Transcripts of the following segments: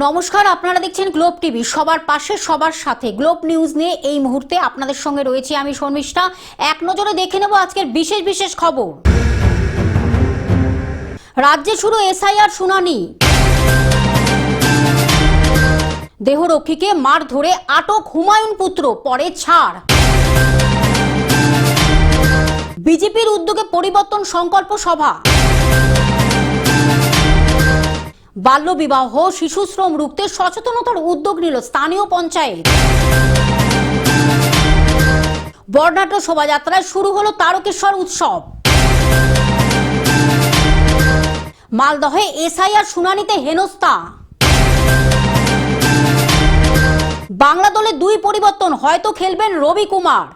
নমস্কার, আপনারা দেখছেন গ্লোব টিভি। সবার পাশে সবার সাথে গ্লোব নিউজ নিয়ে এই মুহূর্তে আপনাদের সঙ্গে রয়েছি আমি শর্মিষ্ঠা। এক নজরে দেখে নেব আজকের বিশেষ বিশেষ খবর। রাজ্যে শুরু এসআইআর শুনানি। দেহরক্ষীকে মার ধরে আটক হুমায়ুন পুত্র, পরে ছাড়। বিজেপির উদ্যোগে পরিবর্তন সংকল্প সভা। বাল্যবিবাহ, শিশুশ্রম রুখতে সচেতনতার উদ্যোগ নিল স্থানীয় পঞ্চায়েত। বর্ণাঢ্য শোভাযাত্রায় শুরু হলো তারকেশ্বর উৎসব। মালদহে এসআইআর শুনানিতে হেনস্থা। বাংলা দলে দুই পরিবর্তন, হয়তো খেলবেন রবি কুমার।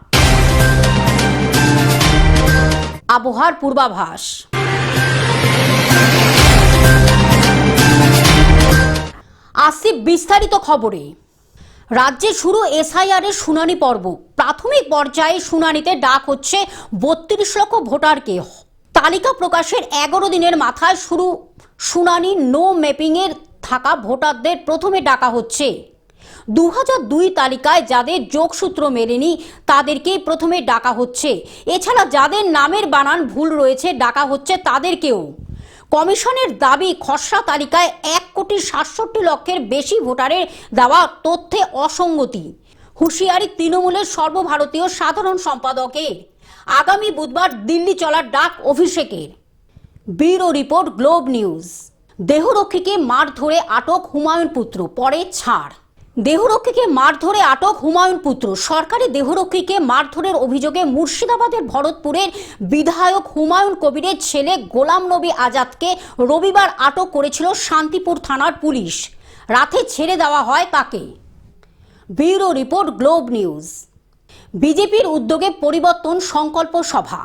আবহাওয়ার পূর্বাভাস। আসছি বিস্তারিত খবরে। রাজ্যে শুরু এসআইআর এর শুনানি পর্ব। প্রাথমিক পর্যায়ে শুনানিতে ডাক হচ্ছে ৩২ লক্ষ ভোটারকে। তালিকা প্রকাশের 11 দিনের মাথায় শুরু শুনানি। নো ম্যাপিং এর থাকা ভোটারদের প্রথমে ডাকা হচ্ছে। 2002 তালিকায় যাদের যোগসূত্র মেলেনি তাদেরকেই প্রথমে ডাকা হচ্ছে। এছাড়া যাদের নামের বানান ভুল রয়েছে ডাকা হচ্ছে তাদেরকেও। কমিশনের দাবি, খসড়া তালিকায় 1,67,00,000 বেশি ভোটারের দেওয়া তথ্যে অসঙ্গতি। হুঁশিয়ারি তৃণমূলের সর্বভারতীয় সাধারণ সম্পাদকের। আগামী বুধবার দিল্লি চলার ডাক অভিষেকের। Bureau report, Globe News. দেহরক্ষীকে মার ধরে আটক হুমায়ুন পুত্র, পরে ছাড়। দেহরক্ষীকে মারধরে আটক হুমায়ুন পুত্র। সরকারি দেহরক্ষীকে মারধরের অভিযোগে মুর্শিদাবাদের ভরতপুরের বিধায়ক হুমায়ুন কবিরের ছেলে গোলাম নবী আজাদকে রবিবার আটক করেছিল শান্তিপুর থানার পুলিশ। রাতে ছেড়ে দেওয়া হয় তাকে। Bureau report, Globe news. বিজেপির উদ্যোগে পরিবর্তন সংকল্প সভা।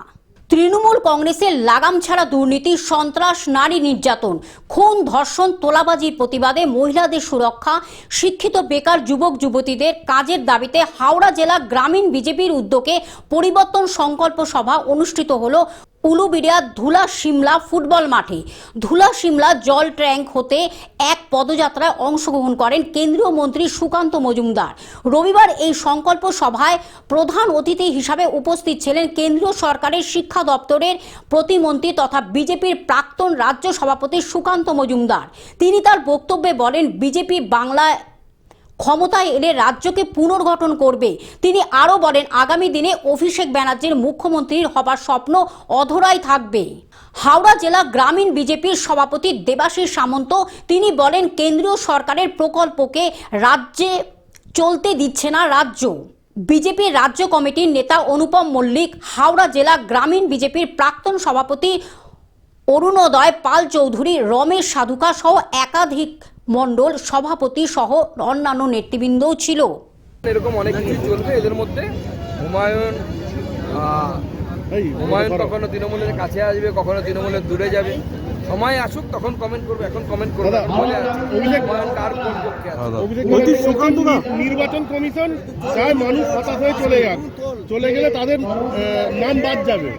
তৃণমূল কংগ্রেসের লাগাম ছাড়া দুর্নীতি, সন্ত্রাস, নারী নির্যাতন, খুন, ধর্ষণ, তোলাবাজির প্রতিবাদে মহিলাদের সুরক্ষা, শিক্ষিত বেকার যুবক যুবতীদের কাজের দাবিতে হাওড়া জেলা গ্রামীণ বিজেপির উদ্যোগে পরিবর্তন সংকল্প সভা অনুষ্ঠিত হলো উলুবেড়িয়া ধুলা সিমলা ফুটবল মাঠে। ধুলা সিমলা জল ট্যাঙ্ক হতে এক পদযাত্রায় অংশগ্রহণ করেন কেন্দ্রীয় মন্ত্রী সুকান্ত মজুমদার। রবিবার এই সংকল্প সভায় প্রধান অতিথি হিসাবে উপস্থিত ছিলেন কেন্দ্রীয় সরকারের শিক্ষা দপ্তরের প্রতিমন্ত্রী তথা বিজেপির প্রাক্তন রাজ্য সভাপতি সুকান্ত মজুমদার। তিনি তার বক্তব্যে বলেন, বিজেপি বাংলায় ক্ষমতায় এলে রাজ্যকে পুনর্গঠন করবে। তিনি আরও বলেন, আগামী দিনে অভিষেক ব্যানার্জির মুখ্যমন্ত্রীর হবার স্বপ্ন অধরাই থাকবে। হাওড়া জেলা গ্রামীণ বিজেপির সভাপতি দেবাশিস সামন্ত তিনি বলেন, কেন্দ্রীয় সরকারের প্রকল্পকে রাজ্যে চলতে দিচ্ছে না রাজ্য। বিজেপির রাজ্য কমিটির নেতা অনুপম মল্লিক, হাওড়া জেলা গ্রামীণ বিজেপির প্রাক্তন সভাপতি অরুণোদয় পাল চৌধুরী, রমেশ সাধুকা সহ একাধিক মণ্ডল সভাপতি সহ অন্যান্য নেতৃবৃন্দও ছিল। এরকম অনেক কিছু চলবে এদের মধ্যে। হুমায়ুন কখনো তৃণমূলের কাছে আসবে, কখনো তৃণমূলের দূরে যাবে। সময় আসুক তখন কমেন্ট করবে, এখন কমেন্ট করবে। নির্বাচন কমিশন চায় মানুষ হতাশ হয়ে চলে যাক, চলে গেলে তাদের নাম বাদ যাবে।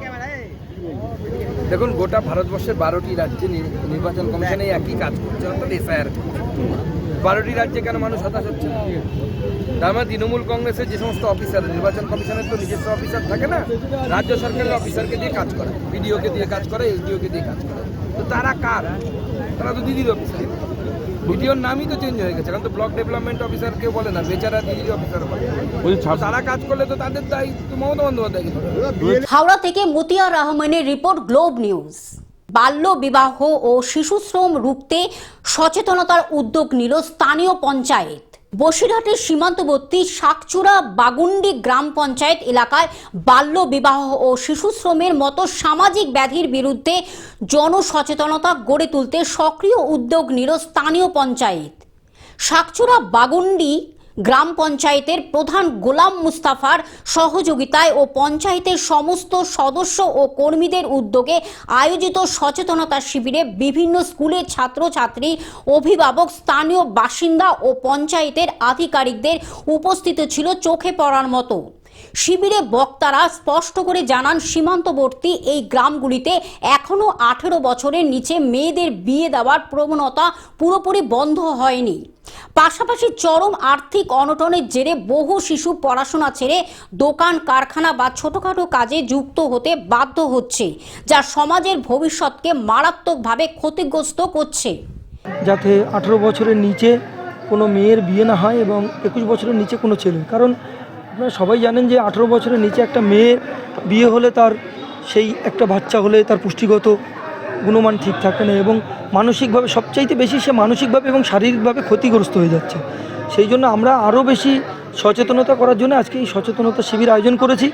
দেখুন, গোটা ভারতবর্ষের 12টি রাজ্যে নির্বাচন কমিশনে একই কাজ করছে, অর্থাৎ এসআইআর। 12টি রাজ্যে কেন মানুষ হতাশ হচ্ছে? তার মানে তৃণমূল কংগ্রেসের যে সমস্ত অফিসার, নির্বাচন কমিশনের তো নিজস্ব অফিসার থাকে না, রাজ্য সরকারের অফিসারকে দিয়ে কাজ করে, বিডিওকে দিয়ে কাজ করে, এসডিওকে দিয়ে কাজ করে। তো তারা কার? তারা তো দিদির অফিসার। বিডিওর নামই তো চেঞ্জ হয়ে গেছে, এখন তো ব্লক ডেভেলপমেন্ট অফিসার কেউ বলে না, বেচারা দিদির অফিসার বলে। তারা কাজ করলে তো তাদের দায়িত্ব মমতা বন্দ্যোপাধ্যায়। হাওড়া থেকে মতিয়ার রহমানের রিপোর্ট, গ্লোব নিউজ। বাল্য বিবাহ ও শিশুশ্রম রুখতে সচেতনতার উদ্যোগ নিল স্থানীয় পঞ্চায়েত। বসিরহাটের সীমান্তবর্তী শাকচুরা বাগুন্ডি গ্রাম পঞ্চায়েত এলাকায় বাল্য বিবাহ ও শিশুশ্রমের মতো সামাজিক ব্যাধির বিরুদ্ধে জনসচেতনতা গড়ে তুলতে সক্রিয় উদ্যোগ নিল স্থানীয় পঞ্চায়েত। শাকচুরা বাগুন্ডি গ্রাম পঞ্চায়েতের প্রধান গোলাম মুস্তাফার সহযোগিতায় ও পঞ্চায়েতের সমস্ত সদস্য ও কর্মীদের উদ্যোগে আয়োজিত সচেতনতা শিবিরে বিভিন্ন স্কুলের ছাত্রছাত্রী, অভিভাবক, স্থানীয় বাসিন্দা ও পঞ্চায়েতের আধিকারিকদের উপস্থিত ছিল চোখে পড়ার মতো। শিবিরে বক্তারা স্পষ্ট করে জানান, সীমান্তবর্তী এই গ্রামগুলিতে এখনো 18 বছরের নিচে মেয়েদের বিয়ে দেওয়ার প্রবণতা পুরোপুরি বন্ধ হয়নি। পাশাপাশি চরম আর্থিক অনটনের জেরে বহু শিশু পড়াশোনা ছেড়ে দোকান কারখানা বা ছোটখাটো কাজে যুক্ত হতে বাধ্য হচ্ছে, যা সমাজের ভবিষ্যৎকে মারাত্মকভাবে ক্ষতিগ্রস্ত করছে। যাতে 18 বছরের নিচে কোনো মেয়ের বিয়ে না হয় এবং 21 বছরের নিচে কোনো ছেলে, কারণ আপনারা সবাই জানেন যে 18 বছরের নিচে একটা মেয়ের বিয়ে হলে তার সেই একটা বাচ্চা হলে তার পুষ্টিগত গুণমান ঠিক থাকে না এবং মানসিকভাবে সবচাইতে বেশি সে মানসিকভাবে এবং শারীরিকভাবে ক্ষতিগ্রস্ত হয়ে যাচ্ছে। সেই জন্য আমরা আরও বেশি সচেতনতা করার জন্য আজকে এই সচেতনতা শিবির আয়োজন করেছি,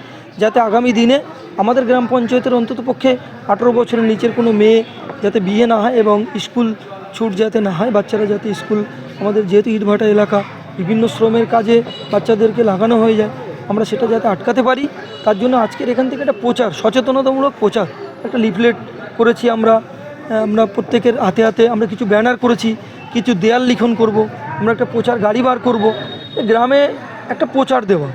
যাতে আগামী দিনে আমাদের গ্রাম পঞ্চায়েতের অন্ততপক্ষে 18 বছরের নিচের কোনো মেয়ে যাতে বিয়ে না হয় এবং স্কুল ছুট যাতে না হয়, বাচ্চারা যাতে স্কুল, আমাদের যেহেতু ইটভাটা এলাকা বিভিন্ন শ্রমের কাজে বাচ্চাদেরকে লাগানো হয়ে যায়, আমরা সেটা যাতে আটকাতে পারি তার জন্য আজকের এখান থেকে একটা প্রচার, সচেতনতামূলক প্রচার, একটা লিফলেট করেছি আমরা প্রত্যেকের হাতে হাতে আমরা কিছু ব্যানার করেছি, কিছু দেয়াল লিখন করব, আমরা একটা প্রচার গাড়ি বার করব, গ্রামে একটা প্রচার দেওয়া।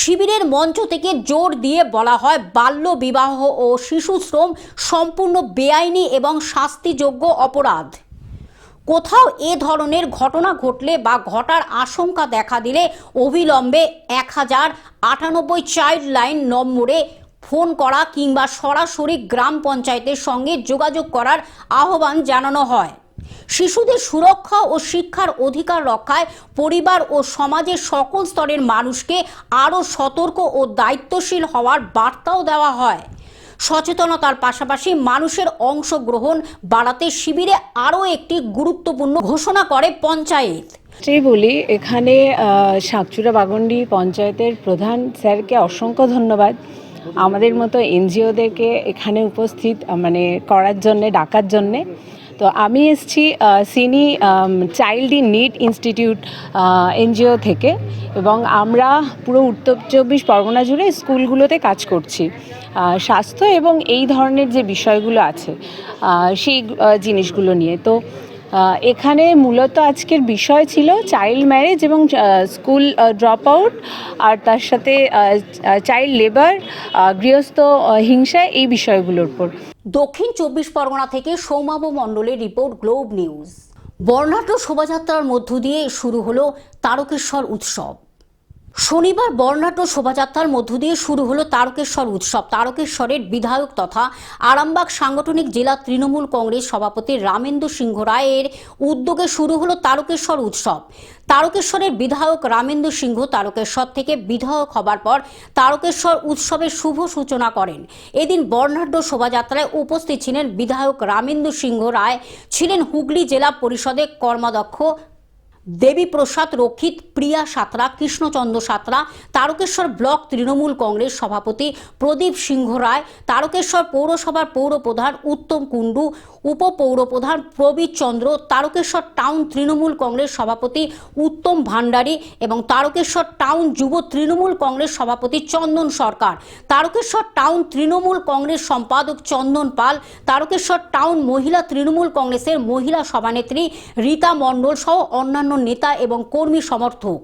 শিবিরের মঞ্চ থেকে জোর দিয়ে বলা হয়, বাল্য বিবাহ ও শিশু শ্রম সম্পূর্ণ বেআইনি এবং শাস্তিযোগ্য অপরাধ। কোথাও এ ধরনের ঘটনা ঘটলে বা ঘটার আশঙ্কা দেখা দিলে অবিলম্বে 1098 চাইল্ড লাইন নম্বরে ফোন করা কিংবা সরাসরি গ্রাম পঞ্চায়েতের সঙ্গে যোগাযোগ করার আহ্বান জানানো হয়। শিশুদের সুরক্ষা ও শিক্ষার অধিকার রক্ষায় পরিবার ও সমাজের সকল স্তরের মানুষকে আরও সতর্ক ও দায়িত্বশীল হওয়ার বার্তাও দেওয়া হয়। সচেতনতার পাশাপাশি মানুষের অংশগ্রহণ বাড়াতে শিবিরে আরও একটি গুরুত্বপূর্ণ ঘোষণা করে পঞ্চায়েত। বলি, এখানে শাকচুরা বাগন্ডি পঞ্চায়েতের প্রধান স্যারকে অসংখ্য ধন্যবাদ আমাদের মতো এনজিওদেরকে এখানে উপস্থিত করার জন্যে, ডাকার জন্যে। তো আমি এসেছি CINI child in need institute NGO থেকে, এবং আমরা পুরো উত্তর 24 পরগনা জুড়ে স্কুলগুলোতে কাজ করছি স্বাস্থ্য এবং এই ধরনের যে বিষয়গুলো আছে সেই জিনিসগুলো নিয়ে। তো এখানে মূলত আজকের বিষয় ছিল চাইল্ড ম্যারেজ এবং স্কুল ড্রপ আউট, আর তার সাথে চাইল্ড লেবার, গৃহস্থ হিংসা, এই বিষয়গুলোর উপর। দক্ষিণ 24 পরগনা থেকে সৌমাভ মণ্ডলের রিপোর্ট, গ্লোব নিউজ। বর্ণাঢ্য শোভাযাত্রার মধ্য দিয়ে শুরু হলো তারকেশ্বর উৎসব। শনিবার বর্ণাঢ্য শোভাযাত্রার মধ্য দিয়ে শুরু হলো তারকেশ্বর উৎসব। তারকেশ্বরের বিধায়ক তথা আরামবাগ সাংগঠনিক জেলা তৃণমূল কংগ্রেস সভাপতি রামেন্দু সিংহ রায়ের উদ্যোগে শুরু হলো তারকেশ্বর উৎসব। তারকেশ্বরের বিধায়ক রামেন্দু সিংহ তারকেশ্বর থেকে বিধায়ক হবার পর তারকেশ্বর উৎসবের শুভ সূচনা করেন। এদিন বর্ণাঢ্য শোভাযাত্রায় উপস্থিত ছিলেন বিধায়ক রামেন্দু সিংহ রায়, ছিলেন হুগলি জেলা পরিষদের কর্মাধ্যক্ষ দেবীপ্রসাদ রক্ষিত, প্রিয়া সাঁতরা, কৃষ্ণচন্দ্র সাঁতরা, তারকেশ্বর ব্লক তৃণমূল কংগ্রেস সভাপতি প্রদীপ সিংহ রায়, তারকেশ্বর পৌরসভার পৌরপ্রধান উত্তম কুণ্ডু, উপপৌরপ্রধান প্রবীর চন্দ্র, তারকেশ্বর টাউন তৃণমূল কংগ্রেস সভাপতি উত্তম ভান্ডারী এবং তারকেশ্বর টাউন যুব তৃণমূল কংগ্রেস সভাপতি চন্দন সরকার, তারকেশ্বর টাউন তৃণমূল কংগ্রেস সম্পাদক চন্দন পাল, তারকেশ্বর টাউন মহিলা তৃণমূল কংগ্রেসের মহিলা সভানেত্রী রীতা মণ্ডল সহ অন্যান্য নেতা এবং কর্মী সমর্থক।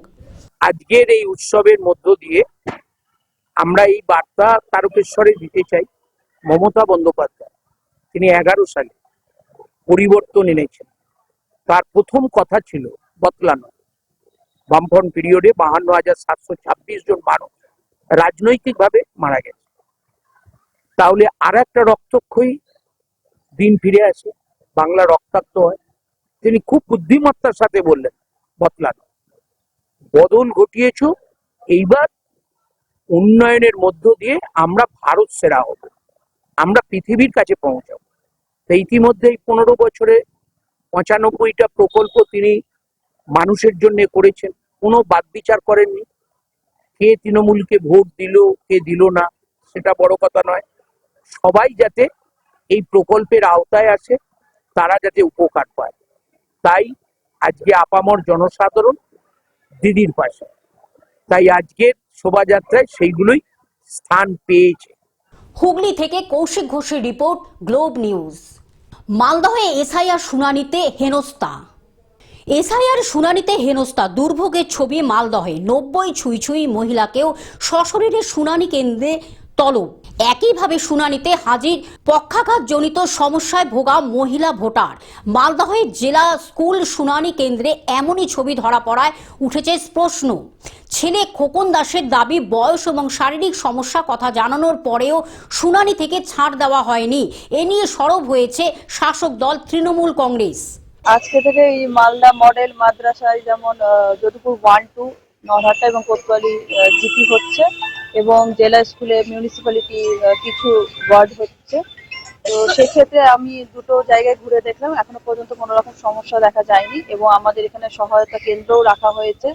আজকের এই উৎসবের মধ্য দিয়ে আমরা এই বার্তা তারকেশ্বরে দিতে চাই। মমতা বন্দ্যোপাধ্যায় তিনি 11 সালে পরিবর্তন এনেছেন। তার প্রথম কথা ছিল বদলানো। বামফ্রন্ট পিরিয়ডে 52,726 জন মানুষ রাজনৈতিকভাবে মারা গেছে। তাহলে আর একটা রক্তক্ষয়ী দিন ফিরে আসে, বাংলা রক্তাক্ত হয়। তিনি খুব বুদ্ধিমত্তার সাথে বললেন বদলানো, বদল ঘটিয়েছ, এইবার উন্নয়নের মধ্য দিয়ে আমরা ভারত সেরা হব, আমরা পৃথিবীর কাছে পৌঁছাবো। তো ইতিমধ্যে 15 বছরে 95টা প্রকল্প তিনি মানুষের জন্য করেছেন, কোনো বাদ বিচার করেননি। কে তৃণমূলকে ভোট দিল কে দিল না সেটা বড় কথা নয়, সবাই যাতে এই প্রকল্পের আওতায় আসে, তারা যাতে উপকার পায়। তাই আজকে আপামর জনসাধারণ দিদির পাশে, তাই আজকের শোভাযাত্রায় সেইগুলোই স্থান পেয়েছে। হুগলি থেকে কৌশিক ঘোষের রিপোর্ট, গ্লোব নিউজ। মালদহে এসআইআর শুনানিতে হেনস্থা। এসআইআর শুনানিতে হেনস্থা, দুর্ভোগের ছবি মালদহে। 90 ছুঁই ছুঁই মহিলাকেও সশরীরে শুনানি কেন্দ্রে তলব। একইভাবে শুনানিতে হাজির পক্ষাঘাতজনিত সমস্যায় ভোগা মহিলা ভোটার। মালদহের জেলা স্কুল শুনানি কেন্দ্রে এমনই ছবি ধরা পড়ায় উঠেছে প্রশ্ন। ছেলে খোকন দাসের দাবি, বয়স এবং শারীরিক সমস্যা কথা জানানোর পরেও শুনানি থেকে ছাড় দেওয়া হয়নি। এ নিয়ে সরব হয়েছে শাসক দল তৃণমূল কংগ্রেস। আজকে থেকে এই মালদা মডেল মাদ্রাসায় যেমন যদুপুর 1, 2, নরহাটা এবং কোতোয়ালি জিপি হচ্ছে এবং জেলা স্কুলে মিউনিসিপ্যালিটি কিছু ওয়ার্ড হচ্ছে। তো সেক্ষেত্রে আমি দুটো জায়গায় ঘুরে দেখলাম, এখনো পর্যন্ত কোনো রকম সমস্যা দেখা যায়নি এবং আমাদের এখানে সহায়তা কেন্দ্রও রাখা হয়েছে।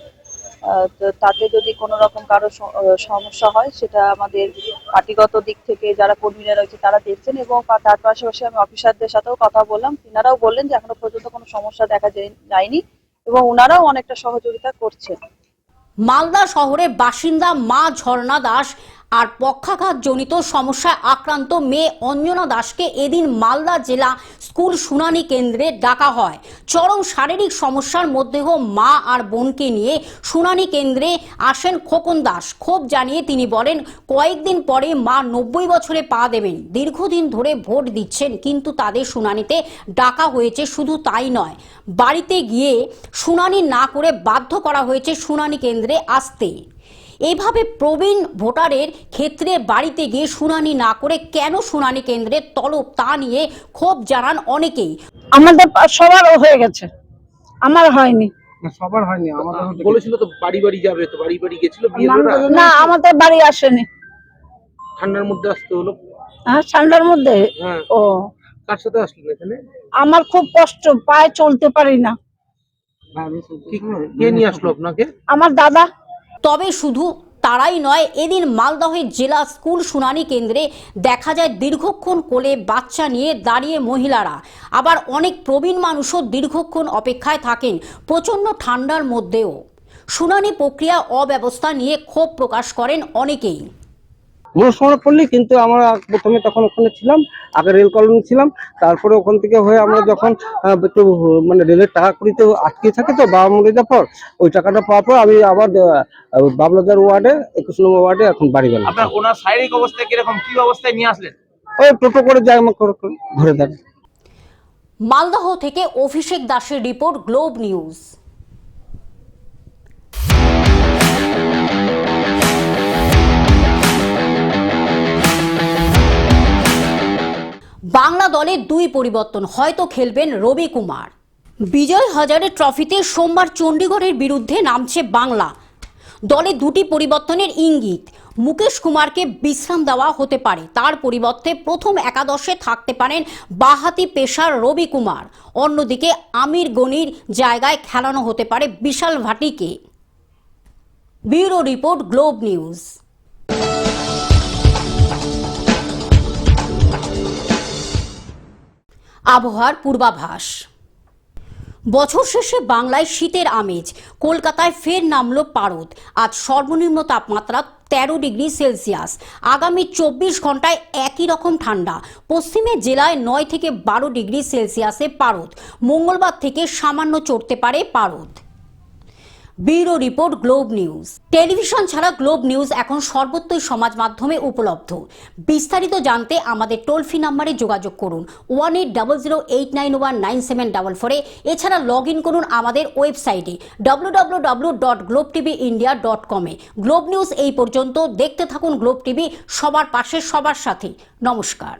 তো তাতে যদি কোনো রকম কারো সমস্যা হয় সেটা আমাদের পার্টিগত দিক থেকে যারা কর্মীরা রয়েছে তারা দেখছেন এবং তার পাশাপাশি আমি অফিসারদের সাথেও কথা বললাম, তিনারাও বললেন যে এখনো পর্যন্ত কোনো সমস্যা দেখা যায়নি এবং ওনারাও অনেকটা সহযোগিতা করছেন। মালদা শহরের বাসিন্দা মা ঝর্ণা দাস আর পক্ষাঘাতজনিত সমস্যায় আক্রান্ত মেয়ে অঞ্জনা দাসকে এদিন মালদা জেলা স্কুল শুনানি কেন্দ্রে ডাকা হয়। চরম শারীরিক সমস্যার মধ্যেও মা আর বোনকে নিয়ে শুনানি কেন্দ্রে আসেন খোকন দাস। ক্ষোভ জানিয়ে তিনি বলেন, কয়েকদিন পরে মা 90 বছরে পা দেবেন। দীর্ঘদিন ধরে ভোট দিচ্ছেন, কিন্তু তাদের শুনানিতে ডাকা হয়েছে। শুধু তাই নয়, বাড়িতে গিয়ে শুনানি না করে বাধ্য করা হয়েছে শুনানি কেন্দ্রে আসতে। এইভাবে প্রবীণ ভোটারের ক্ষেত্রে বাড়িতে গিয়ে শুনানি না করে কেন শুনানি কেন্দ্রে তলব, তা নিয়ে ক্ষোভ জানান অনেকেই। আমাদের সবার হয়ে গেছে, আমার হয়নি। সবার হয়নি, আমাদের বলেছিল তো বাড়ি বাড়ি যাবে, তো বাড়ি বাড়ি গেছিল বিয়ের ওরা? না, আমাদের বাড়ি আসেনি। ঠান্ডার মধ্যে আসতে হলো। হ্যাঁ, ঠান্ডার মধ্যে। হ্যাঁ। ও কার সাথে আসলেন এখানে? আমার খুব কষ্ট, পায়ে চলতে পারি না। কে নিয়ে আসলো আপনাকে? আমার দাদা। তবে শুধু তারাই নয়, এদিন মালদহের জেলা স্কুল শুনানি কেন্দ্রে দেখা যায় দীর্ঘক্ষণ কোলে বাচ্চা নিয়ে দাঁড়িয়ে মহিলারা। আবার অনেক প্রবীণ মানুষও দীর্ঘক্ষণ অপেক্ষায় থাকেন প্রচণ্ড ঠান্ডার মধ্যেও। শুনানি প্রক্রিয়া অব্যবস্থা নিয়ে ক্ষোভ প্রকাশ করেন অনেকেই। মনস্কামনা পড়লি, কিন্তু আমরা প্রথমে তখন ওখানে ছিলাম, আগে রেল কলোনি ছিলাম, তারপরে ওখান থেকে হয়ে আমরা যখন একটু মানে রেলের টাকা করিতে আটকে থাকে তো বাবা মরে যাওয়ার পর, ওই টাকাটা পাওয়ার পর আমি আবার বাবলাদার ওয়ার্ডে 21 নম্বর ওয়ার্ডে এখন বাড়ি গেলাম। আপনার ওনার শারীরিক অবস্থা কিরকম, কি অবস্থায় নিয়ে আসলেন? ওই টোটো করে যাই আমার ধরে দেন। মালদহ থেকে অভিষেক দাসের রিপোর্ট, গ্লোব নিউজ। বাংলা দলে 2 পরিবর্তন, হয়তো খেলবেন রবি কুমার। বিজয় হাজারে ট্রফিতে সোমবার চণ্ডীগড়ের বিরুদ্ধে নামছে বাংলা। দলে 2টি পরিবর্তনের ইঙ্গিত। মুকেশ কুমারকে বিশ্রাম দেওয়া হতে পারে, তার পরিবর্তে প্রথম একাদশে থাকতে পারেন বাঁহাতি পেসার রবি কুমার। অন্যদিকে আমির গনির জায়গায় খেলানো হতে পারে বিশাল ভাটিকে। Bureau report, Globe News. আবহাওয়ার পূর্বাভাস। বছর শেষে বাংলায় শীতের আমেজ। কলকাতায় ফের নামল পারদ। আজ সর্বনিম্ন তাপমাত্রা 13 ডিগ্রি সেলসিয়াস। আগামী 24 ঘন্টায় একই রকম ঠান্ডা। পশ্চিমের জেলায় 9 থেকে 12 ডিগ্রি সেলসিয়াসে পারদ। মঙ্গলবার থেকে সামান্য চড়তে পারে পারদ। Bureau report, Globe news. Television ছাড়া গ্লোব নিউজ এখন সর্বত্রই সমাজ মাধ্যমে উপলব্ধ। বিস্তারিত জানতে আমাদের টোল ফ্রি নম্বরে যোগাযোগ করুন 180089197444। এছাড়া লগ ইন করুন আমাদের ওয়েবসাইটে www.globtvindia.com। গ্লোব নিউজ এই পর্যন্ত। দেখতে থাকুন গ্লোব টিভি, সবার পাশে সবার সাথে। নমস্কার।